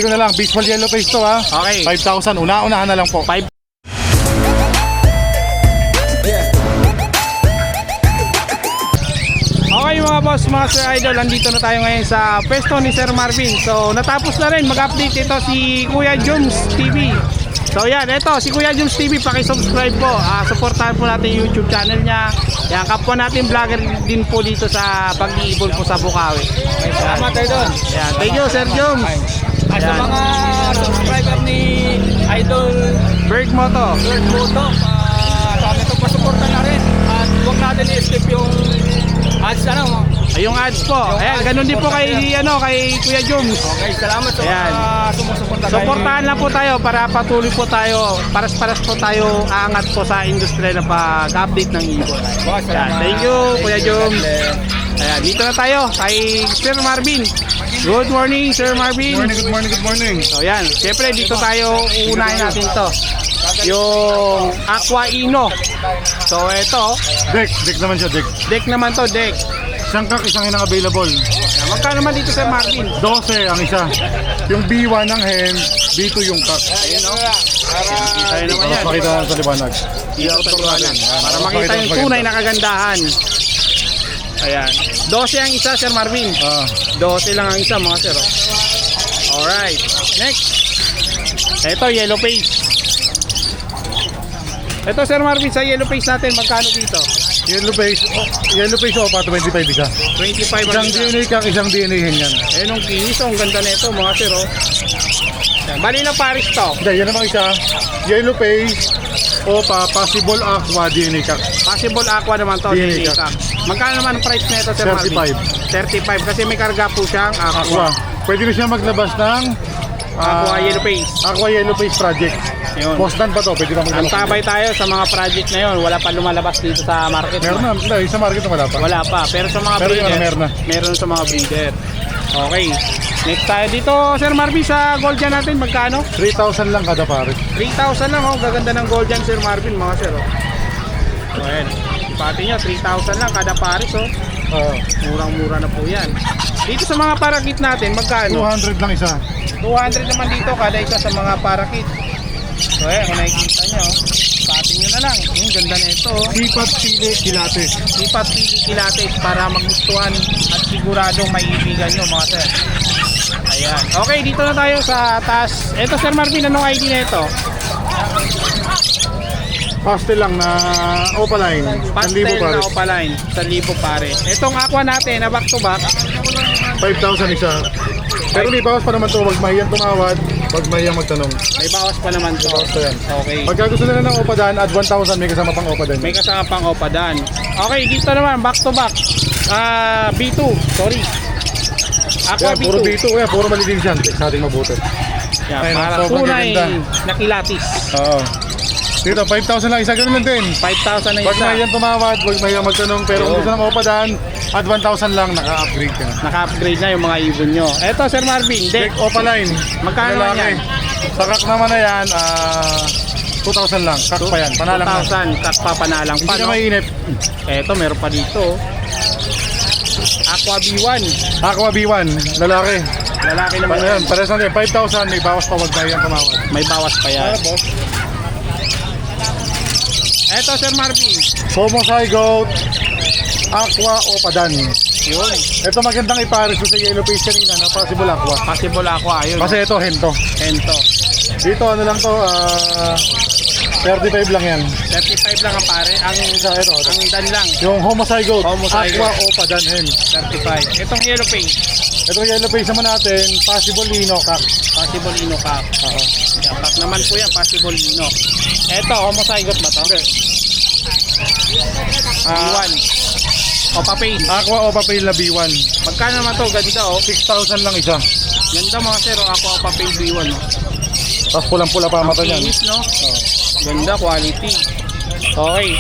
Ito na lang, baseball yellow face to ha. Okay. 5,000, una-unahan na lang po. 5. Okay mga boss, mga Sir Idol, andito na tayo ngayon sa pwesto ni Sir Marvin. So natapos na rin mag-update ito si Kuya Joms TV. So yan, ito si Kuya Joms TV, paki-subscribe po. Supportahan po natin yung YouTube channel niya. Yan, kapwa natin vlogger din po dito sa pag-iibon po sa Bukawi. Salamat tayo doon. Yan, thank you Sir Joms. At sa mga subscriber ni Idol Bird Moto. Bird Moto, kami ito pasuporta na rin. At huwag natin i-skip yung ads Yung ads po. Ayan, ganun din po kay Kuya Joms. Okay, salamat sa Ayan. mga sumusuporta. Suportahan lang po tayo para patuloy po tayo, paras-paras po tayo aangat po sa industriya na pag-update ng ibon. Ayan, thank you Kuya Joms. Ayan, dito na tayo kay Sir Marvin. Good morning Sir Marvin. Good morning. So yan, siyempre dito tayo uunahin natin to. Yung Aqua Ino. So ito, Deck naman siya, deck. deck naman to, deck. Isang kak, isang hinang available. Ayan, magkano naman dito Sir Marvin? 12 ang isa. Yung B1 ng hen, B2 yung kak. Ayun o. Kita nyo naman yan. Pakita natin sa liwanag. Dito sa liwanag. Para makita yung tunay na kagandahan. Ayan. 12 ang isa Sir Marvin. 12 lang ang isa mga sir. Alright. Next. Ito yellow face. Ito Sir Marvin, sa yellow face natin magkano dito? Yellow face opa, 25 isa. 25 Isang ang isa. DNA kak, isang DNA hen yan. Ayun ang kinis. Ang ganda nito mga sir. Ayan. Bali na Paris to. Hindi, yan naman isa. Yellow face opa, possible aqua, DNA kak. Possible aqua naman to. DNA DNA ka. ka. Magkano naman ang price nito Sir Marvin? 35 kasi may karga po siyang aqua. Aqua. Pwede rin siya maglabas ng Aqua yellow face. Aqua Yellow Face Project. Ayun. Boston pa to, pwede pa maglabas. Antabay tayo sa mga project na yun. Wala pa lumalabas dito sa market. Meron na, hindi, sa market wala pa. Wala pa. Pero sa mga Pero breeder, yun, meron na. meron sa mga breeder. Okay. Next tayo dito, Sir Marvin, sa gold dyan natin, magkano? 3,000 lang kada pare. 3,000 lang, oh. Gaganda ng gold dyan, Sir Marvin, mga sir, oh. So, ayan. Pati nyo, 3,000 lang kada pares, oh. Murang-mura na po yan. Dito sa mga parakit natin, magkano? 200 lang isa. 200 naman dito kada isa sa mga parakit. So ayan, kung nakikita nyo, pati nyo na lang. Yung ganda na ito, oh. Sipat Pili Kilate. Sipat pili kilates para magustuhan at siguradong maiibigan nyo mga sir. Ayan. Okay, dito na tayo sa taas. Ito Sir Marvin, anong ID na ito? Pastel lang na opaline. 1,000 Pastel pare. na opaline, 1,000 pare. Itong aqua natin na back to back, 5,000 isa. Pero di bawas pa naman to, wag mahiyang tumawad, wag mahiyang magtanong. may bawas pa naman to. Bawas pa yan. Okay. Pagka gusto nila ng opadan, add 1,000, may kasama pang opadan. May kasama pang opadan. Okay, dito naman, back to back. B2, sorry. Aqua Yan, puro B2. dito, yan, puro malinis yan. Check natin mabuti. Yan, Ayun, para sobrang tunay gaganda. na kilatis. Oo. Dito, 5,000 lang isa, ganun lang din. 5,000 na Wag isa. mahiyang tumawad, wag mahiyang magtanong, pero kung Oo. gusto ng opadan, add 1,000 lang, naka-upgrade ka na. Naka-upgrade na yung mga ibon nyo. Eto Sir Marvin, deck. Deck opaline. Magkano naman yan? Sa kak naman na yan, 2,000 lang. Kak pa yan, panalang na. 2,000, kat pa panalang Hindi pa, na no? mainip. Eto, meron pa dito. Aqua B1. Aqua B1, lalaki. Lalaki naman yan. Pares na din, 5,000, may bawas pa, wag mahiyang tumawad. May bawas pa yan. boss? Eto Sir Marvin. Homozygote, Aqua opadan. Yun. Ito magandang ipares ko sa yellow face kanina na possible aqua. Possible aqua. Yun. Kasi ito, hento. Ento. Dito ano lang to, 35 lang yan. 35 lang ang pare. Ang Ito. dan lang. Yung homozygote, Homozygote. Aqua opadan hen. 35. Itong yellow face. Itong yellow face naman natin, possible lino kak. Possible ino cap. Yan, pack naman po yan. Possible ino. Eto, homozygote ba to? B1. Opa face. Aqua opa pale na B1. Magkano naman to? Ganda oh. 6,000 lang isa. Ganda mga sir. Aqua opa face B1. Oh. Tapos pulang-pula pa Ang mata niyan. kinis, no? Ganda, quality. Okay.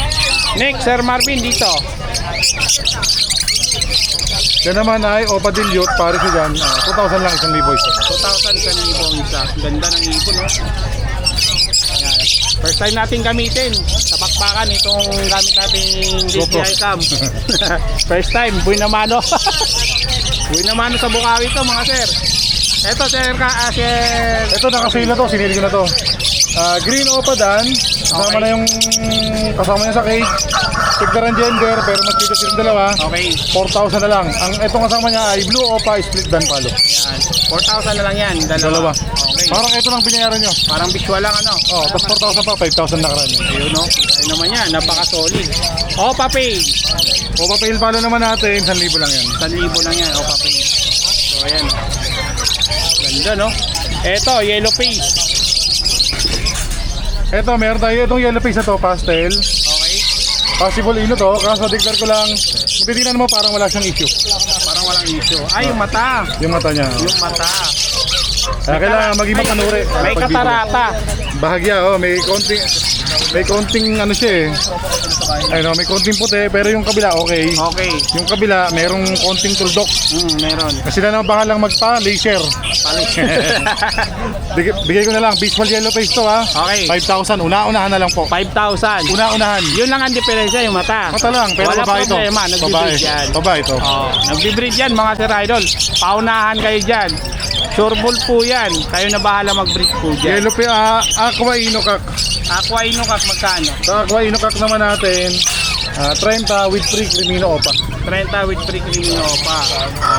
Next, Sir Marvin, dito. Yan naman ay opa dilute, pare siya dyan. 2,000 lang, 1,000 isa. 2,000 sa libo ang isa. Ganda ng ibon, no? Ayan. First time natin gamitin. Sa bakbakan, itong gamit natin GoPro. DJI cam. First time, buhay na mano. Buhay na mano sa Bukawi ito, mga sir. Ito, sir, Ito nakasale na to, sinili ko na to. Green Opa Dan, kasama Okay. na yung kasama niya sa cage. Tigdaran gender, pero magkita silang dalawa. Okay. 4,000 na lang. Ang itong kasama niya ay Blue Opa Split Dan Palo. Yan. 4,000 na lang yan. Dalawa. Okay. Parang ito lang binayaran nyo. Parang visual lang ano. Oh, tapos 4,000 pa, 5,000 nakaraan yun. Ayun no. Ayun naman yan. Napaka-solid. Opa Pay. Opa Pale Palo naman natin, 1,000 lang yan. 1,000 lang yan. Opa Pay. So, ayan. Ganda no. Ito, yellow face. Ito, meron tayo itong yellow face na to, pastel. Okay. Possible ino to, kaso declare ko lang, titignan mo parang wala siyang issue. Parang walang issue. Ay, yung mata. Yung mata niya. Yung mata. Kaya kailangan maging mapanuri. May katarata. Bahagya, oh, may konting ano siya eh. Ayun, oh, may konting puti, pero yung kabila okay. Okay. Yung kabila, merong konting tuldok. Meron. Kasi na naman bahalang magpa-laser. Palis. Bigay ko na lang, visual yellow face to ha. Okay. 5,000, una-unahan na lang po. 5,000. Una-unahan. Yun lang ang diferensya, yung mata. Mata lang, pero Wala babae to. problema, nagbibreed yan. Babae to. Oh, nagbibreed yan mga sir idol. Paunahan kayo dyan. Sureball po yan. Kayo na bahala mag-breed po dyan. Yellow face, Aqua Inokak. Aqua Inukak magkano? Sa Aqua Inokak naman natin, 30 with free Crimino Opa. 30 with free Crimino pa.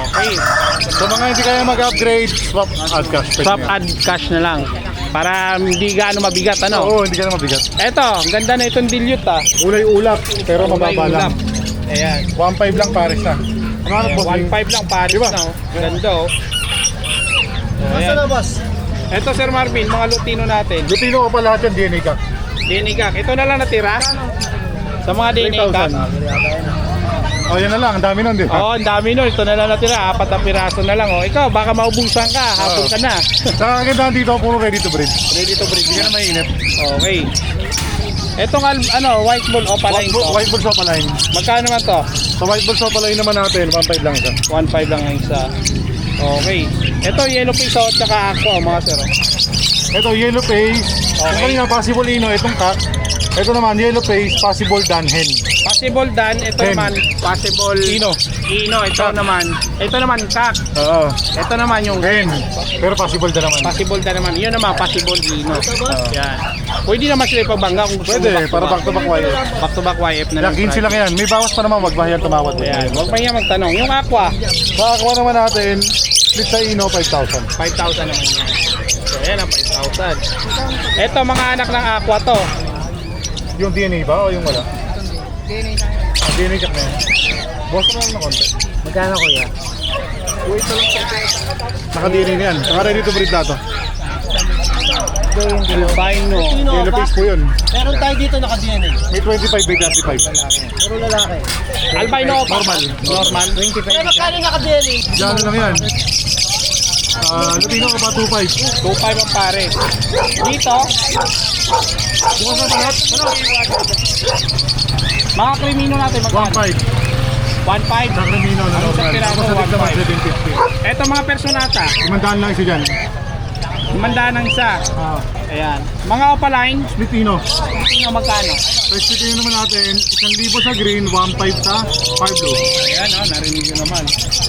Okay. So mga hindi kaya mag-upgrade, swap add cash. Pwede Swap yan. add cash na lang. Para hindi gaano mabigat ano. Oo, hindi ka na mabigat. Eto, ang ganda na itong dilute ah. Ulay ulap, pero mababa lang. Ayan. 1.5 lang pares na. Ano ano po? 1.5 lang pares Diba? na oh. Ganda oh. Ayan. boss? Eto Sir Marvin, mga Lutino natin. Lutino ko pa lahat yan, DNA ka. DNA Kak. Ito na lang natira. Sa mga DNA Kak. 3,000. Oh, yan na lang, ang dami nun, di ba? Oo, ang dami nun. Ito na lang natira. 4 na piraso na lang. Oh. Ikaw, baka maubusan ka. Hapon ka na. Saka kagandahan dito, puro ready to breed. Ready to breed. Hindi ka na mainit. Okay. Etong white bull opaline to. White Bull Sopaline. Magkano naman to? Sa White Bull Sopaline naman natin, 1.5 lang isa. 1.5 lang ang isa. Okay. Ito yellow face at saka aqua mga sir. Ito, yellow face. Okay. Yung kanina, possible ino, itong cat. Ito naman, yellow face, possible dan hen. Possible dan, ito Hen. naman possible Ino. Ino, ito naman kak. Oo. Ito naman yung Hen. Pero possible dan naman. possible dan naman. Yun naman possible Ino. Yan. Pwede naman sila ipabangga kung gusto Pwede, mo para back to back wire. back to back YF na Yan, 15 lang yan. May bawas pa naman, wag bahayan tumawad. Ayan, huwag pa niya magtanong. Yung aqua, Makakuha naman natin, split sa ino, 5,000. 5,000 naman yan. So, ayan ang 5,000. Ito, mga anak ng aqua to. Yung DNA ba o yung wala? DNA check na yan. Boss ko na lang na konti. Magkano kuya? Naka-DNA na yan. Naka ready to breed na to. Albino. Yellow face po yun. Meron tayo dito naka-DNA. May 25 by 35. Puro lalaki. Albino pa. Normal. Normal. 25. Pero magkano naka-DNA? Diyan lang yan. Lutino ka ba 2.5? 2.5 ang pare. Dito, Bukas na lahat. mga krimino natin magkano? 1.5. 1.5. Sa Crimino na Ano sa normal. piraso? Tapos sa naman 1.5. 750. Ito mga personata. 500 lang isa dyan. 500 ng isa. Ayan. Mga opaline, Split ino. tingnan magkano? So split ino naman natin, 1,000 sa green, 1.5 sa 5 blue. Ayan, narinig nyo naman.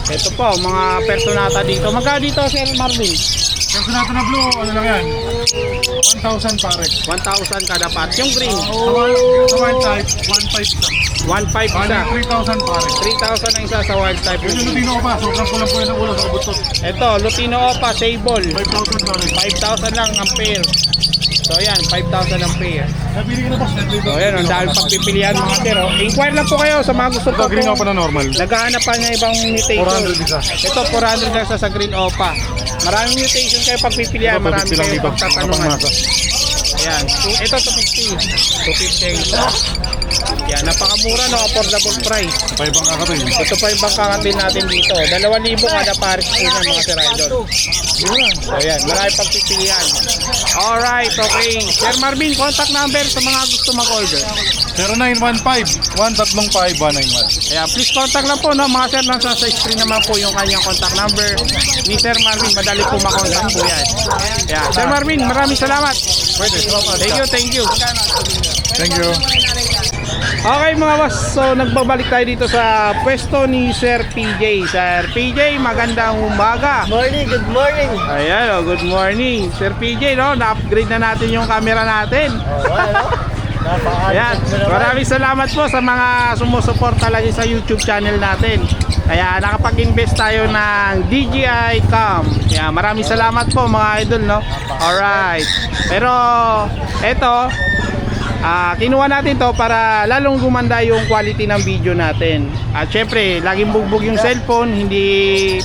Ito po, mga personata dito. Magkano dito, Sir Marvin? Kasi natin na blue, ano lang yan? 1,000 pare. 1,000 kada pat. Yung green, Sa wild type, 1.5 isa. 1.5 Bali, isa. 3,000 pare. 3,000 ang isa sa wild type. Yun yung lutino ko pa, sobrang kulang po yan ng ulo sa kabutot. Ito, Lutino Opa, Sable. 5,000 pare. 5,000 lang ang pair. So ayan, 5,000 ang pair. Nabili ka na boss. So ayan, ang dahil pagpipilian mga sir. Oh. Inquire lang po kayo sa mga gusto Ito, po. green ako pa na normal. Naghahanap pa niya ibang mutation. 400 isa. Ito, 400 lang sa Green Opa. Maraming mutation kayo pagpipilian. Ito, Marami 250 lang kayo dito. pagtatanungan. Kapangmasa. Ayan. Ito, 250. 250 ang isa. Yan, napakamura no, affordable price. 5 ang kakatin. Ito pa yung bangkangatin natin dito. 2,000 kada pares po niya mga Sir Idol. So yan, marami pagpipilian. Alright, okay. Sir Marvin, contact number sa mga gusto mag-order. 0915-135-191. Kaya please contact lang po no, mga sir, nasa sa screen naman po yung kanyang contact number ni Sir Marvin. Madali po makontact po yan. Kaya Sir Marvin, maraming salamat. Pwede, Thank you, thank you. Thank you. Okay mga boss, so nagbabalik tayo dito sa pwesto ni Sir PJ. Sir PJ, magandang umaga. Morning, good morning. Ayan, oh, good morning. Sir PJ, no, na-upgrade na natin yung camera natin. Ayan, maraming salamat po sa mga sumusuporta lagi sa YouTube channel natin. Kaya nakapag-invest tayo ng DJI Cam. Kaya maraming salamat po mga idol, no. Alright. Pero eto, kinuha natin to para lalong gumanda yung quality ng video natin. At syempre, laging bugbog yung cellphone, hindi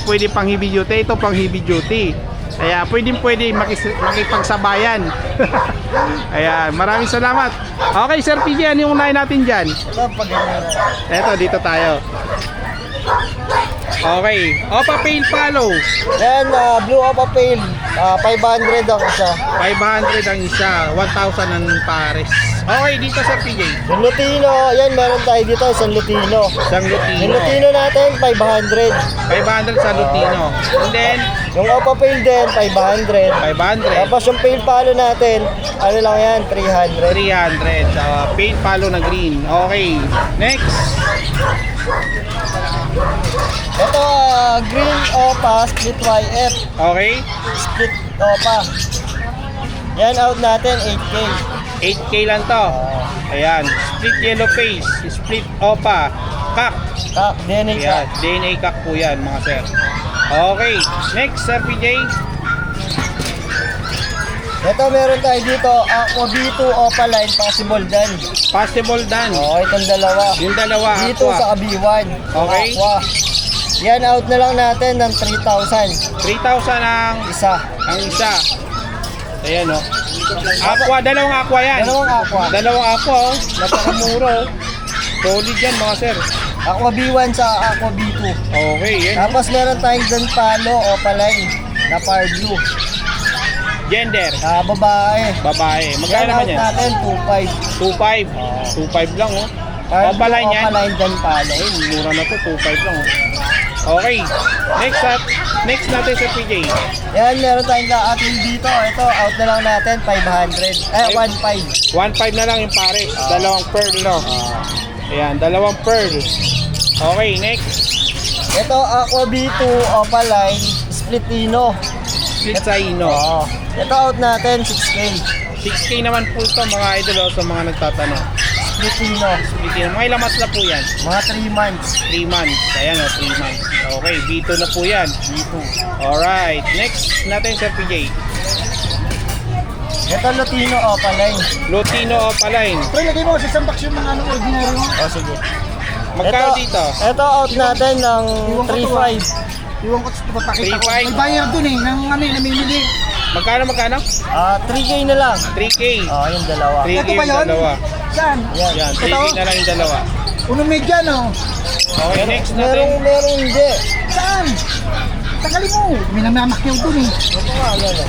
pwede pang heavy duty. Ito pang heavy duty. Kaya pwede makipagsabayan. Ayan, maraming salamat. Okay, Sir PJ, ano yung unahin natin dyan? Eto, dito tayo. Okay, Oppa Pail Follow. Yan, Blue Oppa Pail. 500 ang isa. 500 ang isa, 1,000 ang pares. Okay, dito Sir PJ. Yung Lutino, yan meron tayo dito, isang Lutino. Isang Yung Lutino. Lutino natin, 500. 500 sa Lutino. And then, Yung Oppa Pail din, 500. 500. Tapos yung Pail Palo natin, ano lang yan, 300. 300 sa Pail Follow na green. Okay, next. Ito, Green Oppa Split YF. Okay, Split Oppa. Yan out natin, 8K. 8K lang to. Ayan, split yellow face, split Oppa, kak. DNA Ayan, ka. DNA kak po yan mga sir. Okay, next Sir PJ. Ito meron tayo dito, Aqua B2 Oppa Line, possible dan. Possible dan. Oo, itong dalawa. Yung dalawa, Dito aqua. sa B1. Okay. Aqua. Yan out na lang natin ng 3,000. 3,000 ang Isa. isa. Ayan o. Aqua, dalawang aqua yan. Dalawang Aqua. Dalawang aqua oh. Napakamura oh. Solid yan mga sir. Aqua B1 sa Aqua B2. Okay, yan. Tapos meron tayong Dan Palo Oppa Line na Power Blue. Gender, Babae. babae. Yan Magkano naman out yan? natin 2,500. 2.5. 2.5 lang oh. Power Oppa Blue Line yan. Oppa Line Dan Palo. Ay, mura na to. 2.5 lang oh. Okay. Next natin sa PJ. Yan meron tayong ating dito. Ito out na lang natin 500. 1,500. 1.5 na lang yung pare. Dalawang pearl no. Ayan, dalawang pearl. Okay, next. Ito Aqua B2 Oppa Line Splitino. Split sa ino. Oo. Ito out natin 6K. 6K naman po ito mga idol oh, sa mga nagtatanong. Splitino. Split ino. Mga ilang months na po yan? Mga 3 months. 3 months. Ayan o, 3 months. Okay, B2 na po yan. B2. Alright, next natin sa PJ. Ito Lutino Oppa Line. Lutino Oppa Line. Pre, lagay mo sa isang box yung mga ordinary mo. Oh, sige. Magkano dito? Ito out natin ng 3,500. Iwan ko ito papakita ko. 3.5. May buyer dun eh, ng ano eh, namimili. Magkano? 3K na lang. 3K. Oh, yung dalawa. 3K Ito ba yung yun? dalawa. Saan? Yan. Yan, 3K Ito? na lang yung dalawa. Unong medya no? Okay, next natin. Merong hindi. Saan? Tagalin mo. May namamakyaw dun eh. Ito nga, ano.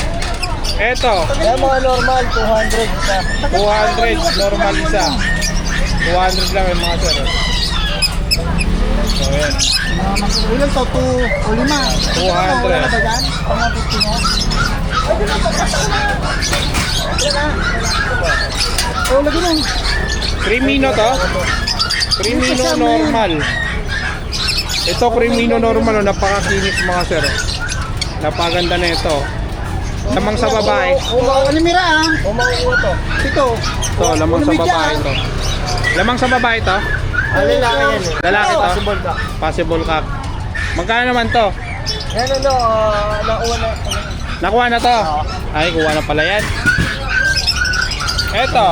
Eto, Yan mga normal, 200 isa. 200 normal isa. 200 lang yung mga sir. So, yan. Ilan to? 2 o 5? 200. Wala na ba dyan? Pang 50 mo? Pwede na, pagpasa ko na. Wala na. O, lagi mo. Crimino to? Crimino normal. Ito Crimino normal, oh, napakakinis mga sir. Napaganda na ito. Lamang sa babae. Alimira ah. Umakuha to. Ito. Ito, lamang sa babae to. Lamang sa babae to? Lalaki yan eh. Lalaki to? Possible ka. Possible ka. Magkano naman to? Yan ano, nakuha na. Nakuha na to? Ay, kuha na pala yan. Ito.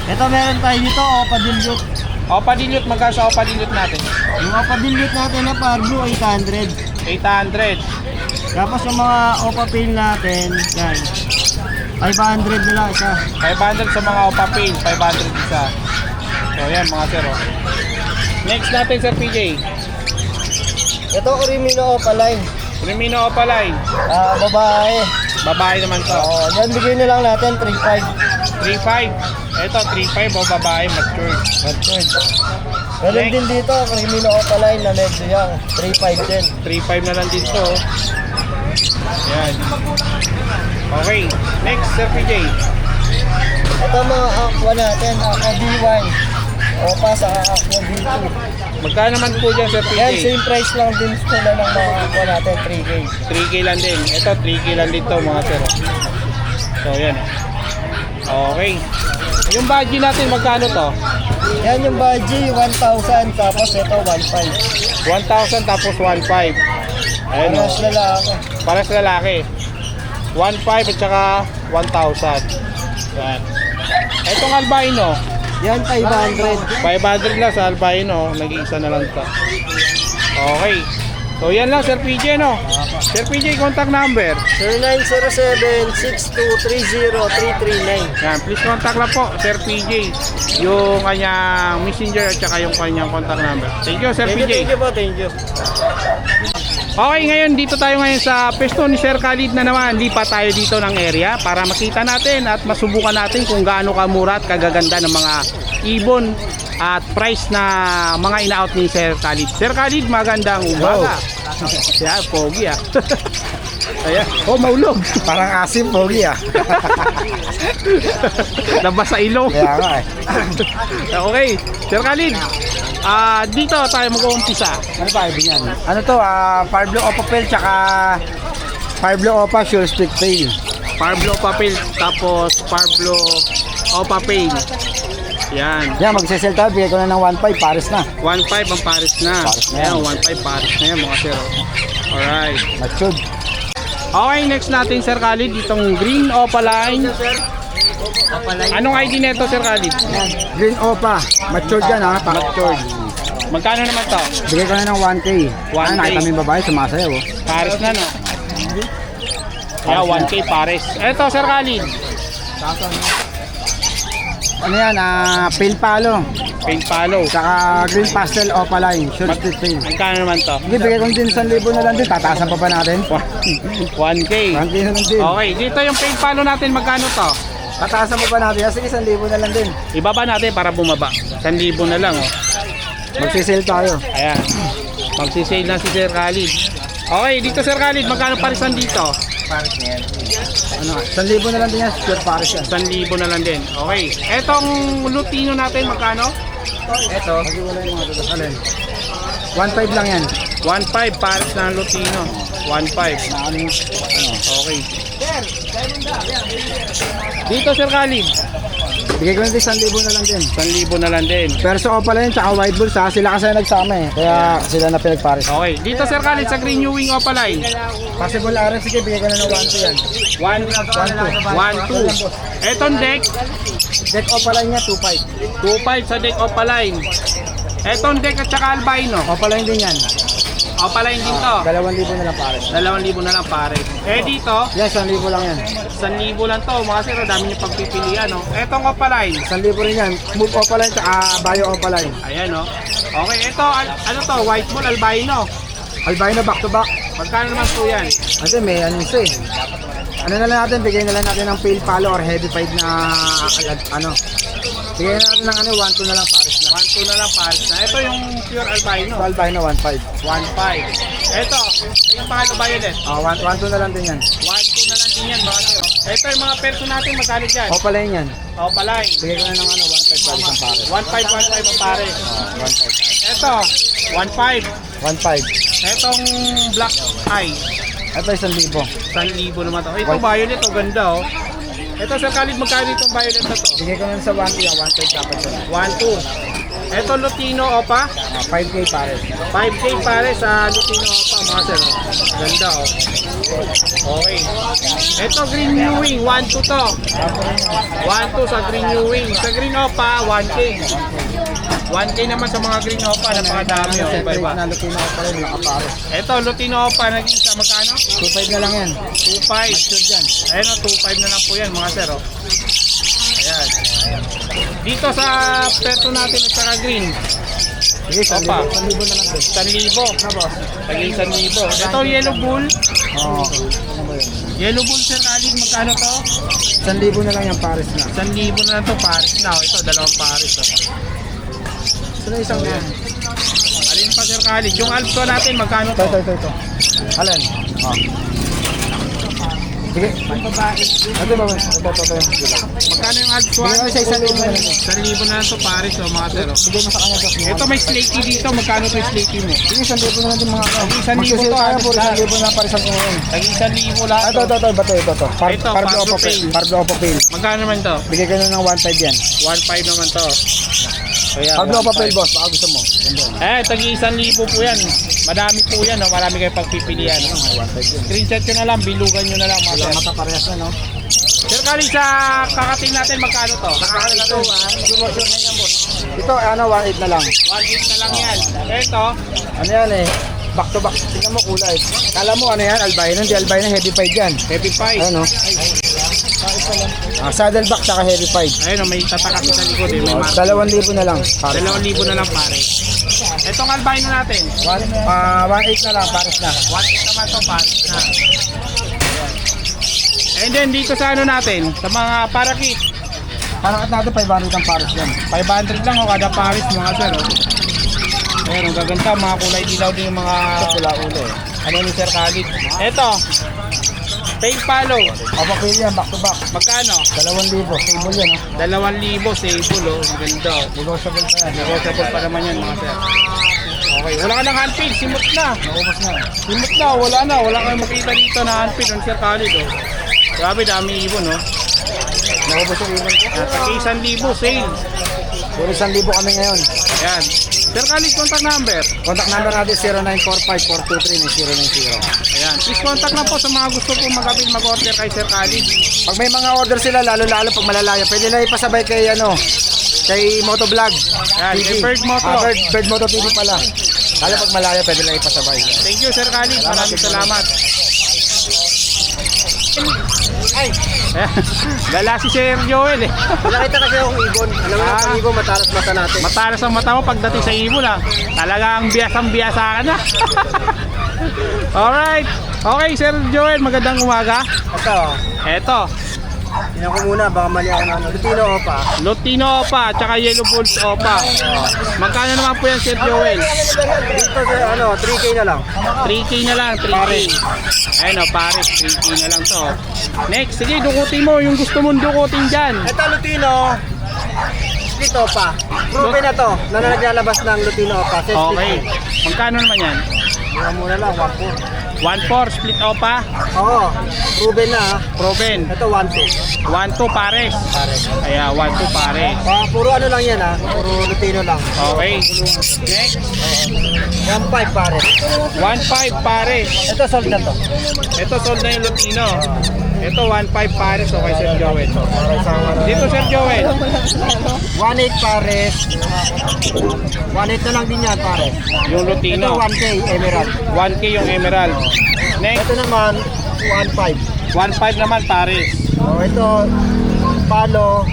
Ito meron tayo dito, Oppa Dilute. Oppa Dilute, magkano sa Oppa Dilute natin? Yung Oppa Dilute natin na Power Blue, 800. 800. Tapos yung mga Oppa Pail natin, yan. 500 na lang isa. 500 sa mga Oppa Pail, 500 isa. So yan mga sir. Oh. Next natin Sir PJ. Ito, Crimino Oppa Line. Crimino Oppa Line. Babae. Babae naman to. Oo, yan bigay na lang natin 3,500. 3.5. Ito 3.5 o babae matured. Matured. Meron din dito, Crimino Oppa Line na medyo young. 3,500 din. 3.5 na lang dito. Oh. Yan. Okay. Next Sir PJ. Ito mga Aqua natin, Aqua B1. Opa sa Aqua B2. Magkano naman po dyan, Sir Yan, PJ? same price lang din sila ng mga aqua natin, 3K. 3K lang din. Ito, 3K lang dito mga sir. So, yan. Okay. Yung budget natin, magkano to? Yan yung budgie, 1,000. Tapos ito, 1,500. 1,000 tapos 1,500. Ayun o. Paras lalaki. Pares lalaki. 1,500 at saka 1,000. Yan. Etong albino. Yan, 500. 500 lang sa albino. Nag-iisa na lang to. Okay. So yan lang Sir PJ no. Sir PJ contact number. 0907-6230-339. Yan, please contact lang po Sir PJ yung kanyang messenger at saka yung kanyang contact number. Thank you Sir Thank PJ. you po, thank you. Okay, ngayon dito tayo ngayon sa pwesto ni Sir Khalid na naman. Lipat tayo dito ng area para makita natin at masubukan natin kung gaano kamura at kagaganda ng mga ibon at price na mga ina-out ni Sir Khalid. Sir Khalid, magandang umaga. Yan, pogi ah. Ayan. Oh, maulog. Parang asim, pogi ah. Labas sa ilong. Kaya nga eh. Okay, Sir Khalid. Dito tayo mag-uumpisa. Ano pa ibig yan? Ano to? Parblo Opapel tsaka Parblo Opa Sure Stick Tail. Parblo papel tapos Parblo Opapel. Yan. Yan, magsisell tayo. Bigay ko na ng 1.5. Pares na. 1.5 ang pares na. Pares na yan. Ayan, 1.5 pares na yan mga sir. Alright. Matured. Okay, next natin Sir Khalid, itong green opaline. Anong ID nito Sir Khalid? Green Opa. Matured yan ha. Matured. Magkano naman to? Bigay ko na ng 1K. 1K. Nakita mo yung babae, sumasayaw oh. Pares na no? Yeah, 1K pares. Ito Sir Khalid. Ano yan? Pale Palo. Pink palo. Tsaka Green Pastel Opaline. Sure Stick Tail. Magkano naman to? Hindi, bigay ko din 1,000 na lang din. Tataasan pa natin? 1K. 1K na lang din. Okay, dito yung pink palo natin magkano to? Tataasan pa natin? Sige, 1,000 na lang din. Ibaba natin para bumaba. 1,000 na lang oh. Magsisale tayo. Ayan. Magsisale na si Sir Khalid. Okay, dito Sir Khalid, magkano parisan dito? Ano, 1,000 na lang din yan. Sure Paris yan. 1,000 na lang din. Okay. Etong lutino natin, magkano? Ito. Pag-iwala yung mga tutos. Alin? 1.5 lang yan. 1,500 pares na lutino. 1,500. Ano yung, Okay. Dito Sir Khalid, bigay ko na din 1,000 na lang din. 1,000 na lang din. Pero sa Opaline tsaka White Bulls ha, sila kasi nagsama eh. Kaya sila na pinag-Paris. Okay. Dito Sir Khalid sa Green New Wing Opaline. Possible RF, sige, bigay ko na ng 1.2 yan. 1,2. Etong deck, Deck Opaline niya, 2.5. 2,500 sa deck Opaline. Etong deck at saka albino. Opaline din yan. Opaline din to. 2,000 na lang Paris. 2,000 na lang pare. Eh dito, Yan, 1,000 lang yan. 1,000 lang to. Mga sir, dami niyo pagpipilian, no? Etong Opaline. 1,000 rin yan. Smooth Opaline tsaka Bio Opaline. Ayan, no? Okay, ito, ano to? White ball, albino. Albino back to back. Magkano naman po yan? Kasi may ano siya eh. Ano na lang natin, bigay na lang natin ng pale palo or heavy pied na ano. Bigay na natin ng ano, 1.2 na lang Paris na. 1,200 na lang pares na. Ito yung pure albino. Ito albino, 1.5. 1,500. Ito, yung palo violet. 1.2 na lang din yan. 1,200 na lang din yan, mga sir. Ito yung mga perso natin, magkano dyan? Opaline yan. Opaline. Bigay ko na ng ano, 1.5 Paris ang Paris. 1,500 ang pare. 1.5. Ito, 1,500. 1.5. Etong black eye. Ito 1,000. 1,000 naman to. Ito violet, oh, ganda oh. Ito Sir Khalid, magkano itong violet na to? Bigay ko na sa 1.2 yan, 1.5 dapat yan. 1,200. Ito Lutino Opa, 5K Paris. 5K pare sa Lutino Opa mga sir. Oh. Ganda oh. Okay. Ito Green New Wing, 1,200 to. 1,200 sa Green New Wing. Sa Green Opa, 1K. 1K naman sa mga Green Opa, napakadami oh. Iba-iba. Na Lutino pa rin, naka-Paris. Ito Lutino Opa, nag-isa magkano? 2.5 na lang yan. 2,500. Sure dyan. Ayun o, 2,500 na lang po yan mga sir. Oh. Ayan. Dito sa peto natin at saka green, Sige, 1,000 Opa. 1,000 na lang din. 1,000. Taging 1,000. Ito yellow bull. Oo. Ano ba yun? Yellow bull Sir Khalid, magkano to? 1,000 na lang yung Paris na. 1,000 na lang to, pares na. Oh. Ito, dalawang pares. Oh. Sino isang yan? Alin pa Sir Khalid? Yung alto natin, magkano Ito, to? ito. Alin? Bigay. Babae. Ito ba? Ito. Magkano yung Alps 1? Bigay mo sa 1,000 na lang. 1,000 na lang to pares o mga sir. oh. Bigay mo sa kanya, boss. Ito may slaty dito. Magkano to yung slaty mo? Bigay 1,000 na lang din mga ano. 1,000 Magsisale to, tayo, halos puro lahat. 1,000 na parisan ko ngayon. Tagi 1,000 lahat. Ito. Ito. Ito, Parblo Parblo Opo Pale. Pale. Parblo Opo Pale. Magkano naman to? Bigay ka na ng 1,500 yan. 1,500 naman to. Ayan, Parblo Opo 1,500. Pale, boss. Baka gusto mo. Ganda. Tagi 1,000 po yan. Madami po yan. No? Marami kayo pagpipilian. No? 1,500 yan. Screenshot nyo na lang. Bilugan nyo na lang. Mga Wala sir. mata parehas na, no? Sir, kaling sa kakating natin, magkano to? Ito, ito, ano, 1,800 na lang. 1,800 na lang yan. Ito, Ano yan eh? Back to back. Tingnan mo kulay. Kala mo ano yan? Albino. Hindi albino. Heavy fight yan. heavy fight. Ano? Saddle back saka heavy fight. Ayun, may tataka sa likod eh. May mark. 2,000 na lang. 2,000 na lang pare. Itong albino natin. 1,800 na lang. Pares na. 1,800 naman to pare. Na. And then dito sa ano natin, sa mga parakit. Parang natin 500 ang pares yan. 500 lang o kada pares mga sir. Oh. Ayun, ang gaganda. Mga kulay dilaw din yung mga Pula ulo eh. ano ni Sir Khalid. Ito, pay follow. Papapil yan. Back to back. Magkano? 2,000. Stable yan. 2,000 sable oh. Ang ganda oh. Negotiable pa yan. Negotiable pa naman yan mga sir. Okay, wala ka ng handpid, simot na. Naubos na. Simot na, wala na. Wala kang makita dito na handpid ng Sir Khalid oh. Grabe, dami ibon oh. Naubos yung ibon ko. Nasa 1,000 sale. Puro 1,000 kami ngayon. Ayan. Sir Khalid, contact number. Contact number natin 0945-423-9090. Ayan. Please contact lang po sa mga gusto po mag-avail mag-order kay Sir Khalid. Pag may mga order sila, lalo-lalo pag malalaya, pwede na ipasabay kay ano, kay Motovlog. Ayan, kay Bird Moto. Bird Moto TV pala. Lalo pag malaya, pwede na ipasabay. Thank you Sir Khalid. Maraming salamat. Ay! Gala si Sir Joel eh. Nakita kasi akong ibon. Alam mo na, pag ibon, matalas mata natin. Matalas ang mata mo pagdating sa ibon ah. Talagang biyasang-biyasa ka na. Alright. Okay Sir Joel, magandang umaga. Ito, Eto, tingnan ko muna, baka mali ako ng Lutino Opa. Lutino Opa, tsaka Yellow Bulls Opa. Magkano naman po yan Sir Joel? Dito sa ano, 3K na lang. 3K na lang, 3K. Ayun o, pares, 3K na lang to. Next, sige, dukutin mo yung gusto mong dukutin dyan. Ito Lutino, split Opa. Proven na to, na naglalabas ng Lutino Opa. Okay. Magkano naman yan? Mura muna lang, 1.4. 1.4 split Opa, Oo, proven na ha. proven. Ito 1.2. 1.2 pares. Kaya 1.2 pares. Puro ano lang yan ha, puro Lutino lang. Okay. Next, 1.5 pare. 1.5 pares. Ito sold na to. Ito sold na yung Lutino. Ito 1.5 pares o kay Sir Joel. Dito Sir Joel. 1.8 pares. 1.8 na lang din yan pare. Yung Ito Lutino. 1K Emerald. 1K yung Emerald. Next, Ito naman 1.5. 1.5 naman pares. Oh, ito palo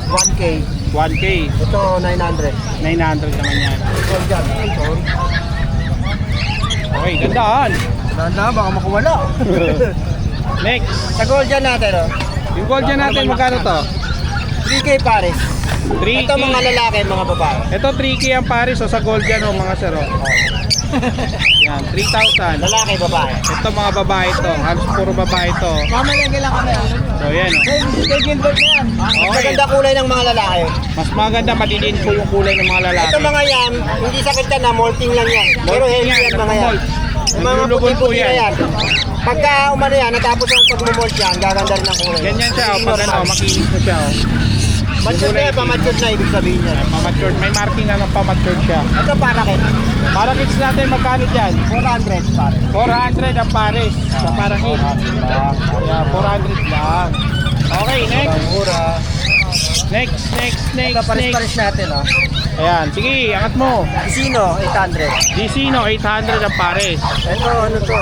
1K. 1K. Ito 900. 900 naman yan. Sold yan. Sold. Okay, gandaan. Tanda, baka makuwala. Next, Sa gold yan natin oh. yung gold dyan natin, magkano to? 3K pares. 3K. Ito mga lalaki, mga babae. Ito 3K ang pares o sa gold dyan o mga sir o. Yan, 3,000. Lalaki, babae. Ito mga babae to. Halos puro babae to. Mamalengke lang kami. So yan o. Kay Gilbert na yan. Okay. Maganda kulay ng mga lalaki. Mas maganda, madidiin po yung kulay ng mga lalaki. Ito mga yan, hindi sakit yan na molting lang yan. Pero Molting healthy yan, yan mga yan. nagmo-molt. Yung mga Naglulubog po puti-puti na yan. yan. Pagka umano yan, natapos ang pagmumolt yan, gaganda rin ang kulay. Ganyan siya o. Pag ano, makinis mo siya o. Mature na yan, pamature na ibig sabihin yan. Pamatured. May marking na ng pamatured siya. Ito para kit. Para kits natin, magkano dyan? 400 pare. 400 ang pares. Sa para kits. Yeah, 400 lang. Okay, next. Mura. Next. Ito pares-pares natin oh. Ayan, sige, angat mo. Isino, 800. Dicino, 800 ang pares. Ito ano to?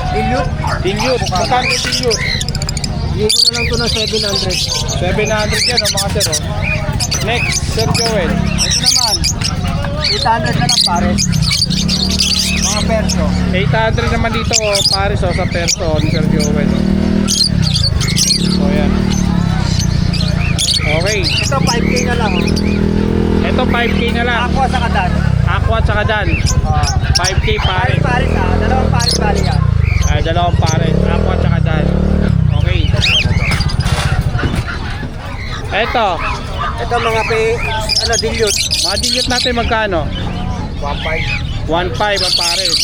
Dilute. Dilute, magkano yung dilute? Hindi ko na lang to ng 700. 700 yan, mga sir. Oh. Next, Sir Joel. Ito naman. 800 na lang pares. Mga perso. 800 naman dito, oh, pares oh, sa perso oh, ni Sir Joel. Oh. So, yan. Okay. Ito 5K na lang. Ito 5K na lang. Ako sa kadan. Aqua at saka Dan. 5K pares. Pares ha. Dalawang pares bali yan. Dalawang pares. Aqua at saka Dan. Okay. Eto. Ito mga dilute. Mga dilute natin magkano? 1.5. 1.5 ang pares.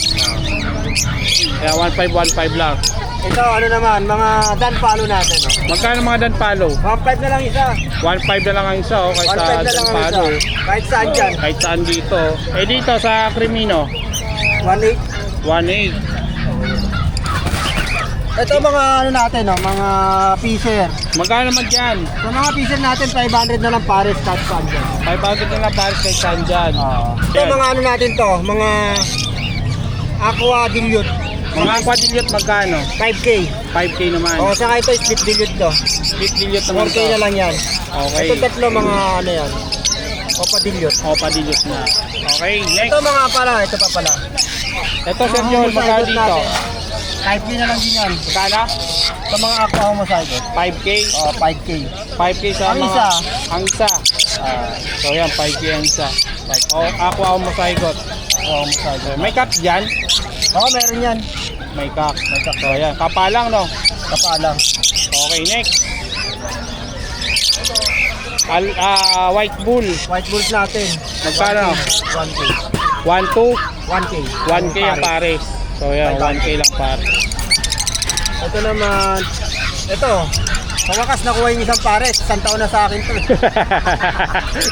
Kaya 1.5 lang. Ito ano naman, mga dan palo natin. Oh. Magkano mga Dan Palo? 1.5 na lang isa. 1.5 na lang ang isa, oh, 1.5 kaysa na Dan lang ang Palo. isa. Kahit saan dyan. Kahit saan dito. Eh dito sa Crimino, 1.8. 1.8. Ito mga ano natin, oh, mga fisher. Magkano naman dyan? Sa mga fisher natin, 500 na lang pares kahit saan dyan. 500 na lang pares kay saan dyan. Ito mga ano natin to, mga aqua dilute. Mga aqua dilute magkano? 5K. 5K naman. O, saka ito split dilute to. Split dilute naman 4K to. na lang yan. Okay. Ito tatlo mga ano yan. Opa dilute. Opa dilute na. Okay, next. Ito mga pala, ito pa pala. Ito Sir Joel, magkano dito? 5K na lang din yan. Magkano? Sa mga aqua homozygote. 5K? O, 5K. 5K sa Ang mga... isa? Ang isa. So yan, 5K ang isa. O, aqua homozygote. O, homozygote. May cap dyan? Oo, meron yan. May cap. So yan, kapalang no? Kapalang. Okay, next. White bull. White bulls natin. Magkano? 1K. 1, 2, 1K. 1K ang pares. So yan, 1K lang pares. Ito naman. Ito. Sa wakas nakuha yung isang pares. Isang taon na sa akin to.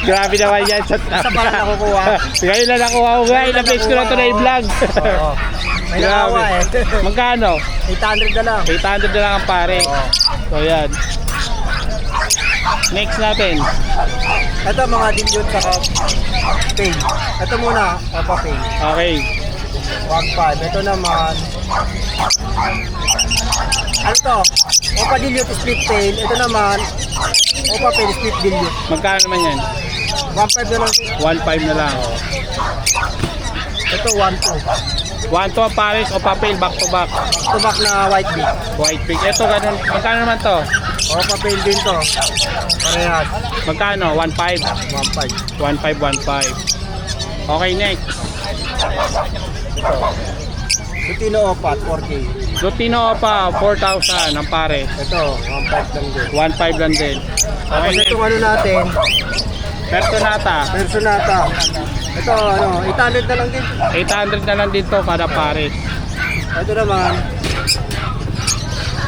Grabe naman yan sa Isa pa lang nakukuha. Ngayon na nakuha ko nga, ilang beses ko na ito na i-vlog. Oo. May nakawa eh. Magkano? 800 na lang. 800 na lang ang pare. Oo. So yan. Next natin. Ito mga dilute sa pain. Ito muna, opa pain. Okay. 1.5. Ito naman. Ano to? Opa dilute split tail. Ito naman, opa pain split dilute. Magkano naman yan? 1.5 na lang. 1.5 na lang. Ito 1.2. 1 to ang pares o papel back to back. Tubak na white beak. White pig. Ito ganun. Magkano naman to? Opa pain din to. Parehas. Magkano? 1.5. 1.5. 1.5. Okay, next. Ito. Lutino opa, 4K. Lutino pa, 4,000 ang pare. Ito, 1.5 lang din. 1.5 lang din. Tapos Okay, next. itong ano natin, Personata. Personata. Ito, ano, 800 na lang din. 800 na lang dito kada pares. Ito naman,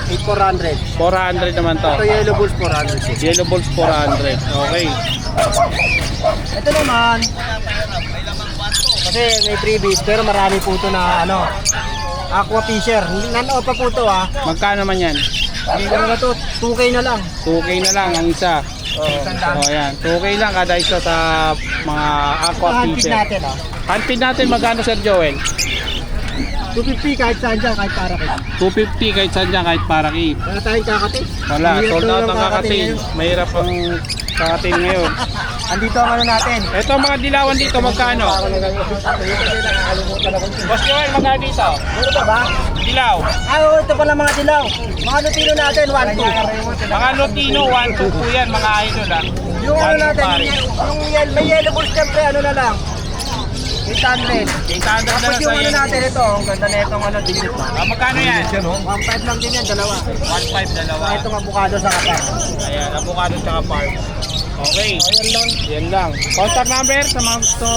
8,400. 400 naman to. Ito yellow bulls, 400. Yellow balls 400. Okay. Ito naman, kasi may freebies, pero marami po ito na, ano, aqua fisher. Non-opa po ito, ha. Magkano naman yan? Hindi ko na ito, 2K na lang. 2K na lang ang isa. Oh. O yan. 2K lang kada isa sa mga aqua Handpid fisher. natin, ha. Handpid natin magkano Sir Joel? 250 kahit saan dyan, kahit para kayo. 250 kahit saan dyan, kahit para kay. Wala tayong kakati. Wala, Mahirap sold daw out ng ang kakatin. ngayon. Mahirap ang kakatin ngayon. Andito ang ano natin. Ito mga dilawan dito, magkano? Boss Joel, magkano dito? Ano ba ba? Dilaw. Ah, oo, ito pala mga dilaw. Mga lutino natin, 1-2. Mga Lutino, 1-2 po yan, mga idol ha. Yung ano natin, pare. may yellow bulls syempre, ano na lang. 800. 800 na Tapos lang yung sa ano yan. natin ito, ang ganda na itong ano, digit. Magkano yan? 1.5 lang din yan, dalawa. 1.5 dalawa. Itong avocado sa kapat. Ayan, avocado tsaka park. Okay. Ayan lang. Yan lang. Contact number sa mga gusto.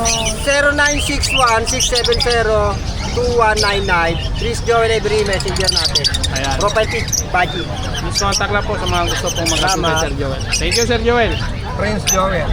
0961-670-2199. Please join every messenger natin. Ayan. Profile pic, Baji. Please contact lang po sa mga gusto pong magkasama Tama. Sir Joel. Thank you Sir Joel. Prince Joel.